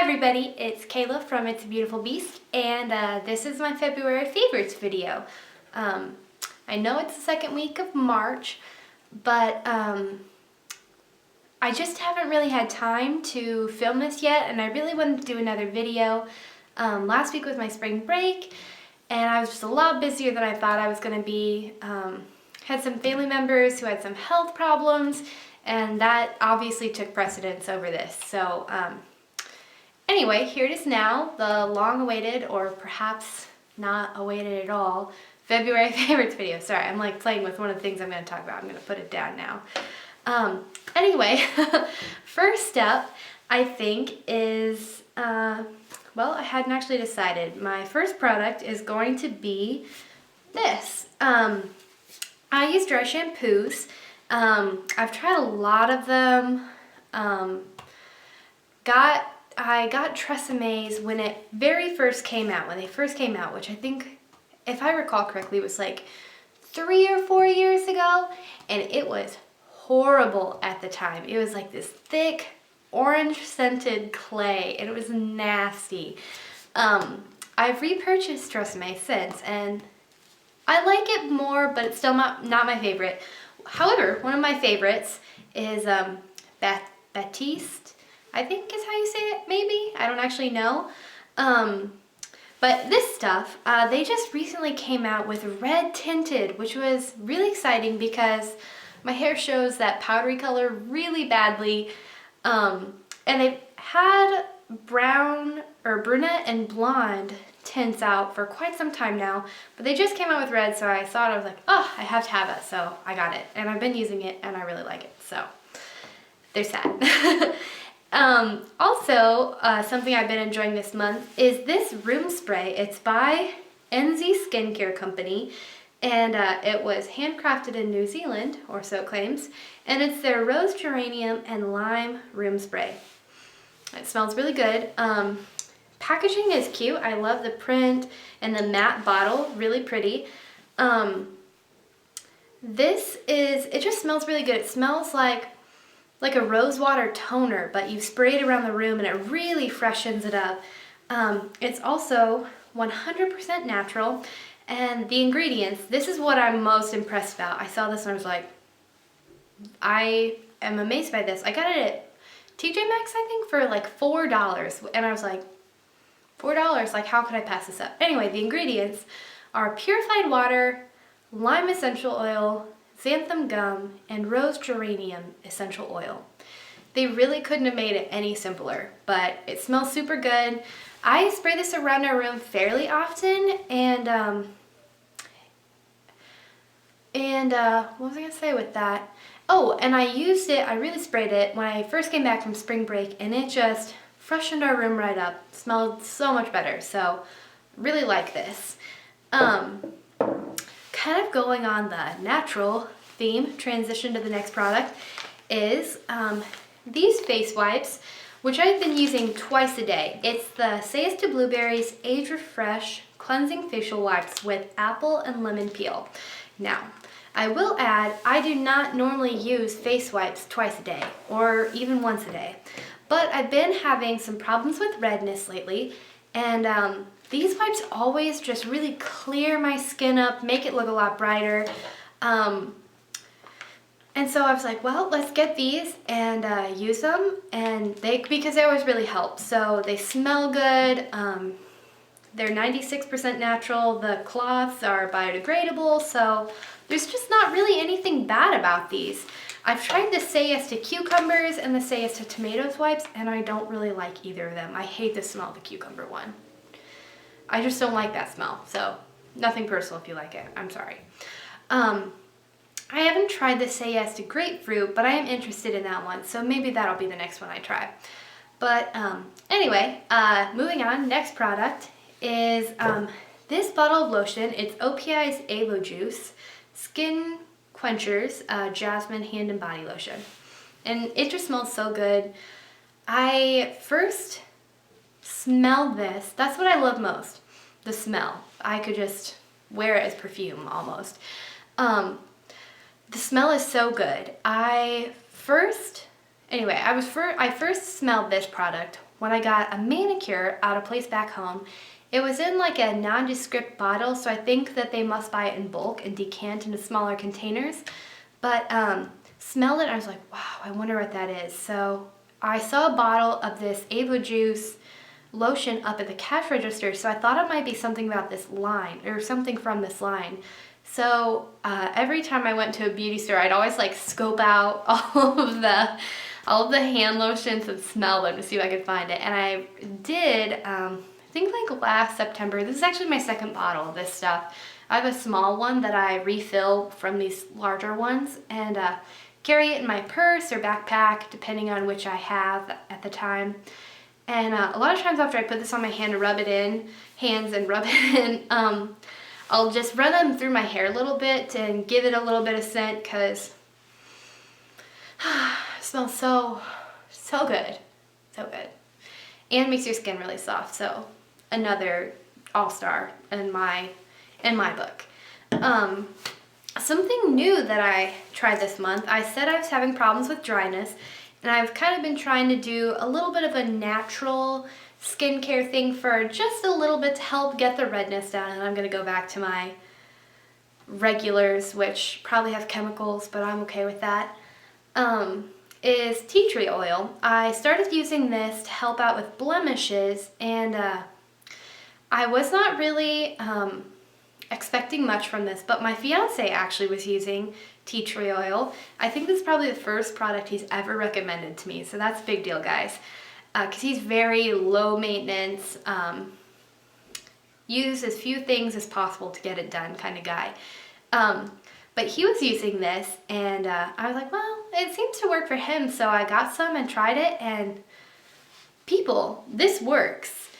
everybody, it's Kayla from It's a Beautiful Beast, and this is my February favorites video. I know it's the second week of March, but I just haven't really had time to film this yet, and I really wanted to do another video. Last week was my spring break, and I was just a lot busier than I thought I was going to be. Had some family members who had some health problems, and that obviously took precedence over this. So anyway, here it is now, the long-awaited, or perhaps not awaited at all, February favorites video. Sorry, I'm like playing with one of the things I'm going to talk about. I'm going to put it down now. Anyway, first up, I think is, well, I hadn't actually decided. My first product is going to be this. I use dry shampoos. I've tried a lot of them. I got Treseme's when it very first came out, which I think, if I recall correctly, was like 3 or 4 years ago, and it was horrible at the time. It was like this thick, orange-scented clay, and it was nasty. I've repurchased Tresemme since, and I like it more, but it's still not my favorite. However, one of my favorites is Batiste, I think is how you say it, maybe? I don't actually know. But this stuff, they just recently came out with red tinted, which was really exciting because my hair shows that powdery color really badly. And they've had brown or brunette and blonde tints out for quite some time now, but they just came out with red, so I thought, I was like, oh, I have to have it, so I got it, and I've been using it, and I really like it, so there's that. Also, something I've been enjoying this month is this room spray. It's by NZ Skincare Company, and it was handcrafted in New Zealand, or so it claims, and it's their rose geranium and lime room spray. It smells really good. Packaging is cute. I love the print and the matte bottle, really pretty. It just smells really good. It smells like a rose water toner, but you spray it around the room and it really freshens it up. It's also 100% natural, and the ingredients, this is what I'm most impressed about. I saw this and I was like, I am amazed by this. I got it at TJ Maxx, I think, for like $4, and I was like, $4, like how could I pass this up? Anyway, the ingredients are purified water, lime essential oil, xanthan gum, and rose geranium essential oil. They really couldn't have made it any simpler, but it smells super good. I spray this around our room fairly often, and what was I gonna say with that? Oh, and I really sprayed it when I first came back from spring break, and it just freshened our room right up. Smelled so much better, so really like this. Kind of going on the natural theme, transition to the next product, is these face wipes, which I've been using twice a day. It's the Say Yes to Blueberries Age Refresh Cleansing Facial Wipes with apple and lemon peel. Now, I will add, I do not normally use face wipes twice a day, or even once a day. But I've been having some problems with redness lately, and these wipes always just really clear my skin up, make it look a lot brighter. And so I was like, well, let's get these and use them, and because they always really help. So they smell good, they're 96% natural, the cloths are biodegradable, so there's just not really anything bad about these. I've tried the Say Yes to Cucumbers and the Say Yes to Tomatoes wipes, and I don't really like either of them. I hate the smell of the cucumber one. I just don't like that smell, so nothing personal if you like it. I'm sorry. I haven't tried the Say Yes to Grapefruit, but I am interested in that one, so maybe that'll be the next one I try. But anyway, moving on, next product is this bottle of lotion. It's OPI's Aloe Juice Skin Quenchers Jasmine Hand and Body Lotion, and it just smells so good. I first smelled this. That's what I love most, the smell. I could just wear it as perfume almost. The smell is so good. I first smelled this product when I got a manicure at a place back home. It was in like a nondescript bottle, so I think that they must buy it in bulk and decant into smaller containers. But smelled it and I was like, wow, I wonder what that is. So I saw a bottle of this Avo Juice lotion up at the cash register, so I thought it might be something about this line or something from this line. So every time I went to a beauty store, I'd always like scope out all of the hand lotions and smell them to see if I could find it. And I did, I think like last September. This is actually my second bottle of this stuff. I have a small one that I refill from these larger ones and carry it in my purse or backpack, depending on which I have at the time. And a lot of times after I put this on my hand and rub it in, I'll just run them through my hair a little bit and give it a little bit of scent because it smells so good, so good. And makes your skin really soft, so another all-star in my book. Something new that I tried this month, I said I was having problems with dryness, and I've kind of been trying to do a little bit of a natural skincare thing for just a little bit to help get the redness down, and I'm going to go back to my regulars, which probably have chemicals, but I'm okay with that, is tea tree oil. I started using this to help out with blemishes, and I was not really expecting much from this, but my fiance actually was using tea tree oil. I think this is probably the first product he's ever recommended to me, so that's a big deal, guys. Because he's very low maintenance, use as few things as possible to get it done kind of guy. But he was using this, and I was like, well, it seems to work for him, so I got some and tried it, and people, this works.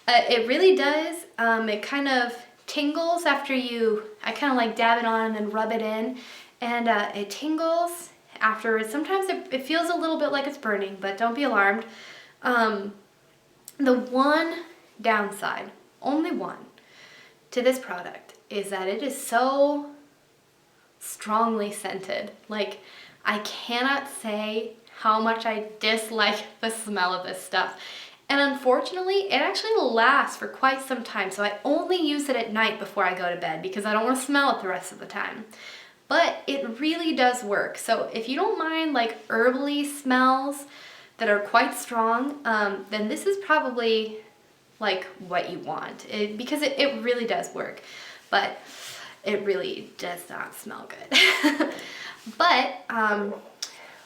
It really does. It kind of tingles after I kind of like dab it on and then rub it in, and it tingles afterwards. Sometimes it feels a little bit like it's burning, but don't be alarmed. The one downside, only one, to this product is that it is so strongly scented. Like, I cannot say how much I dislike the smell of this stuff. And unfortunately, it actually lasts for quite some time, so I only use it at night before I go to bed because I don't want to smell it the rest of the time. But it really does work. So if you don't mind like herbally smells that are quite strong, then this is probably like what you want, because it really does work. But it really does not smell good. But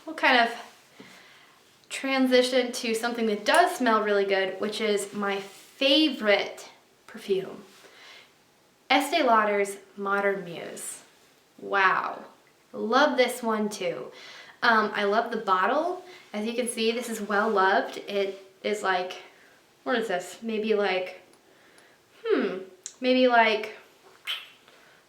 we'll kind of transition to something that does smell really good, which is my favorite perfume. Estee Lauder's Modern Muse. Wow. Love this one too. I love the bottle. As you can see, this is well loved. It is like, what is this? Maybe like,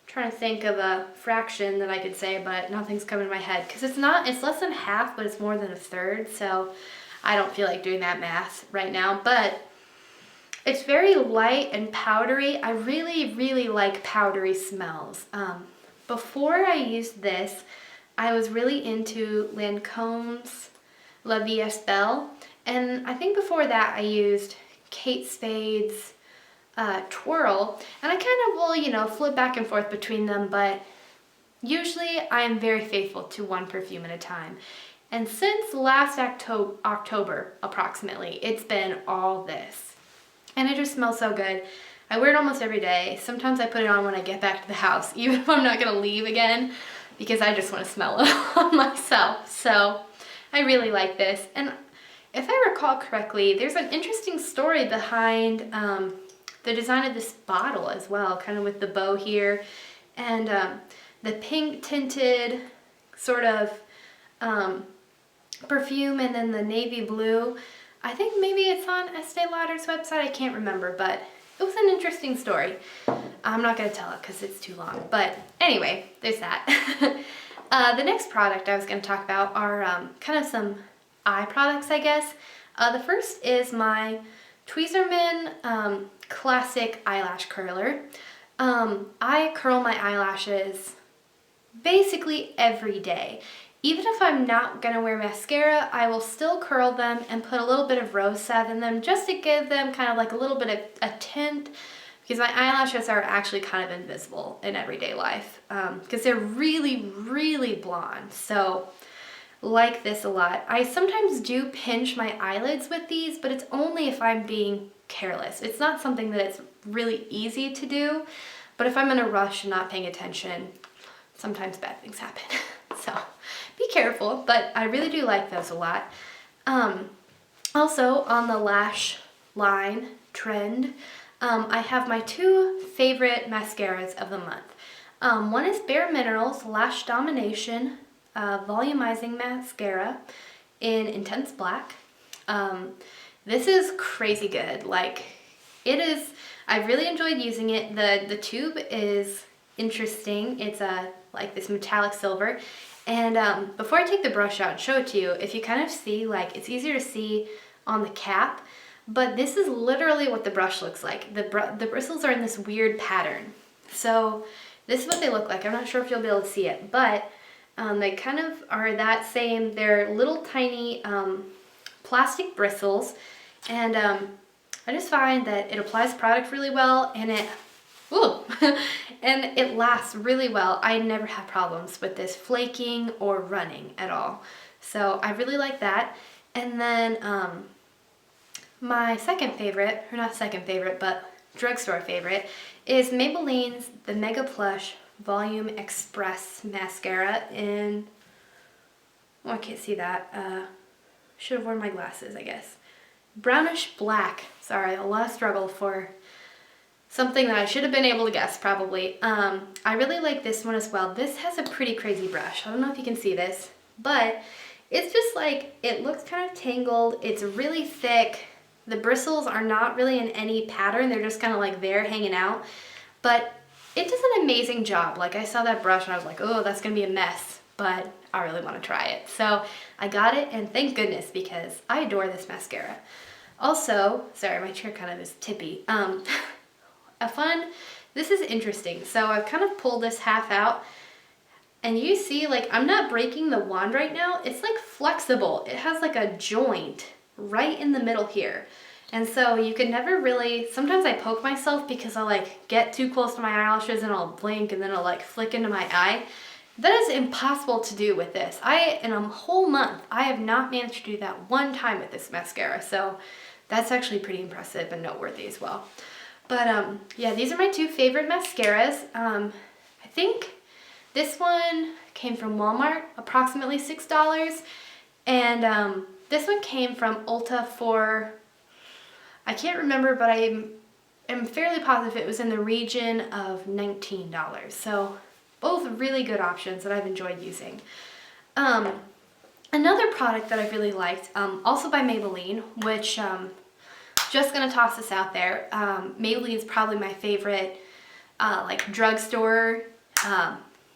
trying to think of a fraction that I could say, but nothing's coming to my head because it's less than half, but it's more than a third, so I don't feel like doing that math right now. But it's very light and powdery. I really, really like powdery smells. Before I used this, I was really into Lancome's La Vie Est Belle, and I think before that I used Kate Spade's Twirl, and I kind of will, flip back and forth between them, but usually I am very faithful to one perfume at a time. And since last October, approximately, it's been all this. And it just smells so good. I wear it almost every day. Sometimes I put it on when I get back to the house, even if I'm not going to leave again, because I just want to smell it on myself. So I really like this. And if I recall correctly, there's an interesting story behind the design of this bottle as well, kind of with the bow here, and the pink tinted sort of perfume, and then the navy blue. I think maybe it's on Estee Lauder's website, I can't remember, but it was an interesting story. I'm not going to tell it because it's too long, but anyway, there's that. The next product I was going to talk about are kind of some eye products, I guess. The first is my Tweezerman Classic Eyelash Curler. I curl my eyelashes basically every day, Even if I'm not gonna wear mascara, I will still curl them and put a little bit of rose salve in them just to give them kind of like a little bit of a tint, because my eyelashes are actually kind of invisible in everyday life because they're really, really blonde. So like this a lot. I sometimes do pinch my eyelids with these, but it's only if I'm being careless. It's not something that it's really easy to do, but if I'm in a rush and not paying attention, sometimes bad things happen. So be careful, but I really do like those a lot. Also on the lash line trend, I have my two favorite mascaras of the month. One is Bare Minerals Lash Domination Volumizing Mascara in Intense Black. This is crazy good. Like, it is, I really enjoyed using it. The tube is interesting. It's like this metallic silver. And before I take the brush out and show it to you, if you kind of see, like, it's easier to see on the cap, but this is literally what the brush looks like. The bristles are in this weird pattern. So this is what they look like. I'm not sure if you'll be able to see it, but they kind of are that same. They're little tiny plastic bristles, and I just find that it applies product really well, and it and it lasts really well. I never have problems with this flaking or running at all. So I really like that. And then my second favorite, or not second favorite, but drugstore favorite, is Maybelline's the Mega Plush Volume Express Mascara in, oh, I can't see that. Should have worn my glasses, I guess. Brownish black. Sorry, a lot of struggle for something that I should have been able to guess, probably. I really like this one as well. This has a pretty crazy brush. I don't know if you can see this, but it's just like, it looks kind of tangled. It's really thick. The bristles are not really in any pattern. They're just kind of like there hanging out. But it does an amazing job. Like, I saw that brush and I was like, oh, that's gonna be a mess, but I really wanna try it. So I got it, and thank goodness, because I adore this mascara. Also, sorry, my chair kind of is tippy. This is interesting. So I've kind of pulled this half out, and you see, like, I'm not breaking the wand right now. It's like flexible. It has like a joint right in the middle here. And so you can never really, sometimes I poke myself because I like get too close to my eyelashes and I'll blink and then it'll like flick into my eye. That is impossible to do with this. In a whole month, I have not managed to do that one time with this mascara. So that's actually pretty impressive and noteworthy as well. But yeah, these are my two favorite mascaras. I think this one came from Walmart, approximately $6. And this one came from Ulta for, I can't remember, but I am fairly positive it was in the region of $19. So both really good options that I've enjoyed using. Another product that I really liked, also by Maybelline, which just gonna toss this out there. Maybelline's probably my favorite like drugstore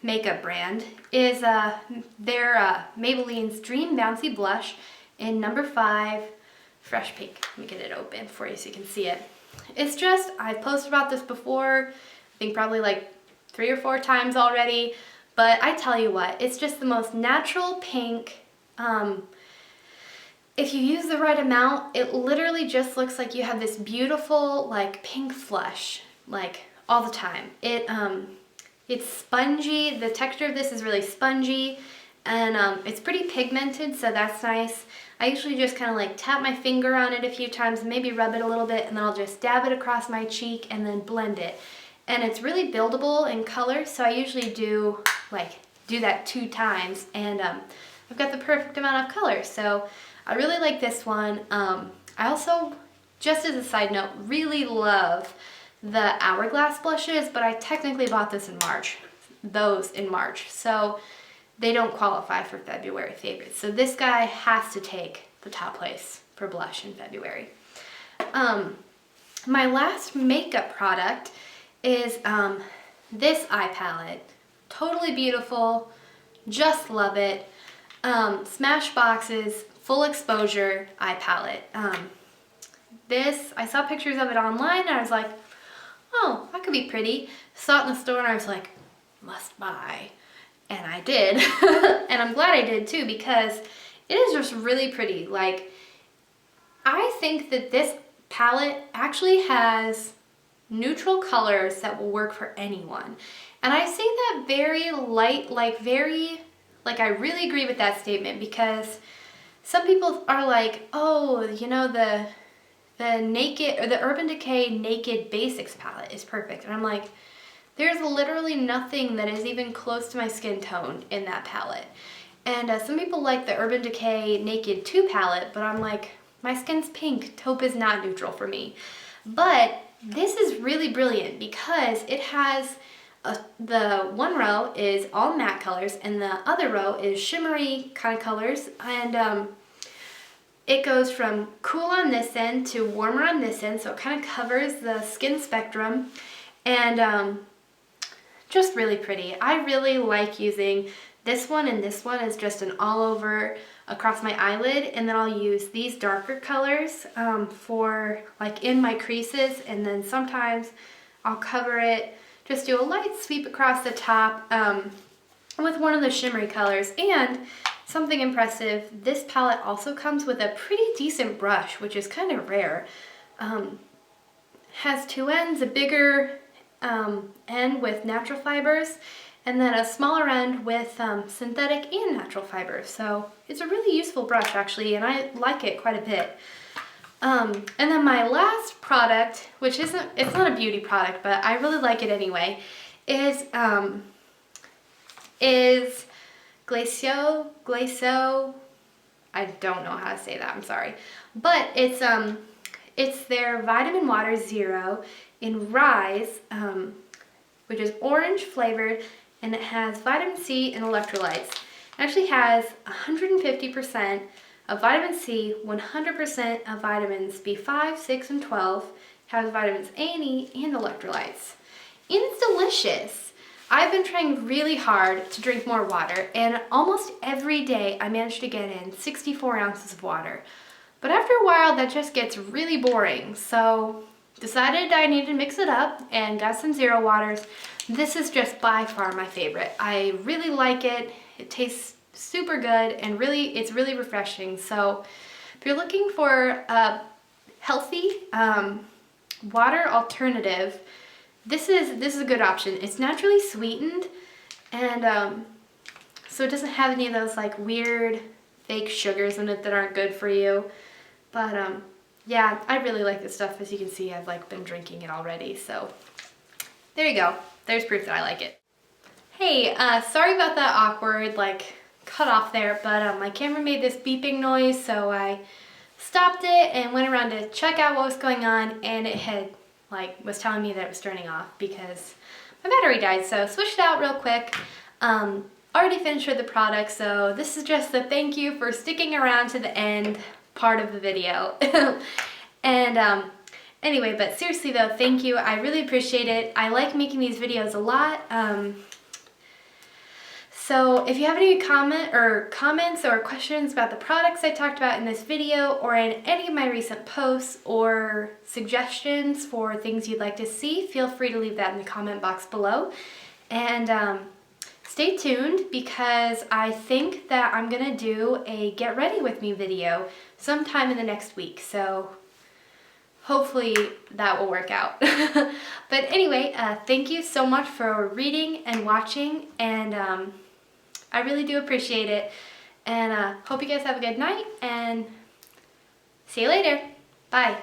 makeup brand, is their Maybelline's Dream Bouncy Blush in number 5 Fresh Pink. Let me get it open for you so you can see it. It's just, I've posted about this before, I think probably like 3 or 4 times already, but I tell you what, it's just the most natural pink. If you use the right amount, it literally just looks like you have this beautiful like pink flush like all the time. It's spongy. The texture of this is really spongy, and it's pretty pigmented, so that's nice. I usually just kind of like tap my finger on it a few times, maybe rub it a little bit, and then I'll just dab it across my cheek and then blend it. And it's really buildable in color, so I usually do that 2 times, and I've got the perfect amount of color. So I really like this one. I also, just as a side note, really love the Hourglass blushes, but I technically bought this in March, those in March. So they don't qualify for February favorites. So this guy has to take the top place for blush in February. My last makeup product is this eye palette. Totally beautiful, just love it. Smashbox's Full Exposure eye palette. This, I saw pictures of it online and I was like, oh, that could be pretty. Saw it in the store and I was like, must buy. And I did. And I'm glad I did too, because it is just really pretty. Like, I think that this palette actually has neutral colors that will work for anyone. And I say that very light, like I really agree with that statement, because some people are like, oh, you know, the Naked, or the Urban Decay Naked Basics palette is perfect. And I'm like, there's literally nothing that is even close to my skin tone in that palette. And some people like the Urban Decay Naked 2 palette, but I'm like, my skin's pink. Taupe is not neutral for me. But this is really brilliant because it has the one row is all matte colors and the other row is shimmery kind of colors, and it goes from cool on this end to warmer on this end, so it kind of covers the skin spectrum, and just really pretty. I really like using this one, and this one is just an all over across my eyelid, and then I'll use these darker colors for like in my creases, and then sometimes I'll cover it, just do a light sweep across the top with one of the shimmery colors. And something impressive, this palette also comes with a pretty decent brush, which is kind of rare. Has two ends, a bigger end with natural fibers, and then a smaller end with synthetic and natural fibers. So it's a really useful brush actually, and I like it quite a bit. And then my last product, which it's not a beauty product, but I really like it anyway, is Glacio, I don't know how to say that, I'm sorry. But it's their Vitamin Water Zero in Rise, which is orange flavored, and it has vitamin C and electrolytes. It actually has 150% of vitamin C, 100% of vitamins B5, 6, and 12, has vitamins A and E, and electrolytes. And it's delicious. I've been trying really hard to drink more water, and almost every day I manage to get in 64 ounces of water. But after a while that just gets really boring, so decided I needed to mix it up and got some Zero Waters. This is just by far my favorite. I really like it. It tastes super good, and it's really refreshing. So if you're looking for a healthy water alternative, this is a good option. It's naturally sweetened, and so it doesn't have any of those like weird fake sugars in it that aren't good for you. But yeah, I really like this stuff. As you can see, I've like been drinking it already, so there you go. There's proof that I like it. Hey, sorry about that awkward like cut off there, but my camera made this beeping noise, so I stopped it and went around to check out what was going on, and it had was telling me that it was turning off because my battery died. So switched it out real quick. Already finished with the product, so this is just the thank you for sticking around to the end part of the video. And anyway, but seriously though, thank you. I really appreciate it. I like making these videos a lot. So if you have any comments or questions about the products I talked about in this video or in any of my recent posts, or suggestions for things you'd like to see, feel free to leave that in the comment box below. And stay tuned, because I think that I'm gonna do a get ready with me video sometime in the next week. So hopefully that will work out. But anyway, thank you so much for reading and watching, and I really do appreciate it, and hope you guys have a good night, and see you later. Bye.